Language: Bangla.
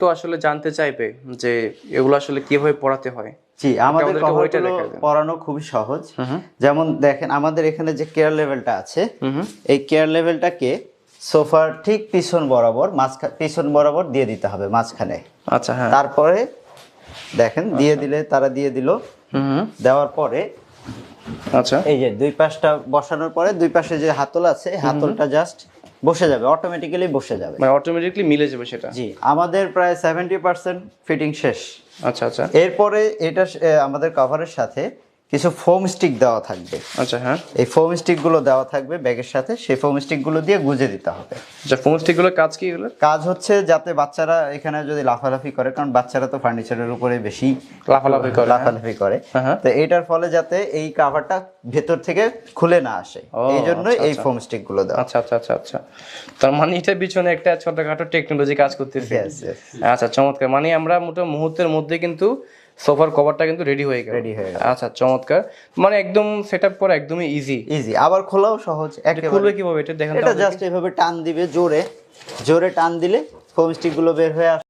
তো আসলে জানতে চাইবে যে এগুলো আসলে কিভাবে পড়াতে হয়। জি, আমাদের কভারগুলো পড়ানো খুবই সহজ। যেমন দেখেন আমাদের এখানে যে কেয়ার লেভেলটা আছে, এই কেয়ার লেভেলটাকে সোফার ঠিক পিছন বরাবর দিয়ে দিতে হবে মাঝখানে। আচ্ছা, হ্যাঁ। তারপরে দেখেন দিয়ে দিলে তারা দিয়ে দিল, দেওয়ার পরে আচ্ছা, এই যে দুই পাশটা বসানোর পরে দুই পাশে যে হাতল আছে, হাতলটা জাস্ট বসে যাবে, অটোমেটিক্যালি বসে যাবে, মানে অটোমেটিক্যালি মিলে যাবে সেটা। জি, আমাদের প্রায় 70% ফিটিং শেষ। আচ্ছা আচ্ছা। এরপরে এটা আমাদের কভারের সাথে কিছু ফোম স্টিক দেওয়া থাকবে। আচ্ছা, হ্যাঁ। এই ফোম স্টিক গুলো দেওয়া থাকবে ব্যাগের সাথে, সেই ফোম স্টিক গুলো দিয়ে গুজে দিতে হবে। আচ্ছা, ফোম স্টিক গুলোর কাজ কি? এগুলো কাজ হচ্ছে যাতে বাচ্চারা এখানে যদি লাফালাফি করে, কারণ বাচ্চারা তো ফার্নিচারের উপরে বেশি লাফালাফি করে, তো এটার ফলে যাতে এই কভারটা ভেতর থেকে খুলে না আসে, এই জন্য এই ফোম স্টিক গুলো দেওয়া। আচ্ছা আচ্ছা আচ্ছা আচ্ছা। তার মানে এটা পিছনে একটা ছোটখাটো টেকনোলজি কাজ করতেছে। আচ্ছা, চমৎকার। মানে আমরা মোটামুটি মুহূর্তের মধ্যে কিন্তু সোফার কভারটা কিন্তু রেডি হয়ে গেল। আচ্ছা, চমৎকার। মানে একদম সেটআপ করা একদমই ইজি, আবার খোলাও সহজ। খুলবে কিভাবে এটা দেখেন তো? এটা জাস্ট এইভাবে টান দিবে, জোরে টান দিলে ফোম স্টিক গুলো বের হয়ে আসে।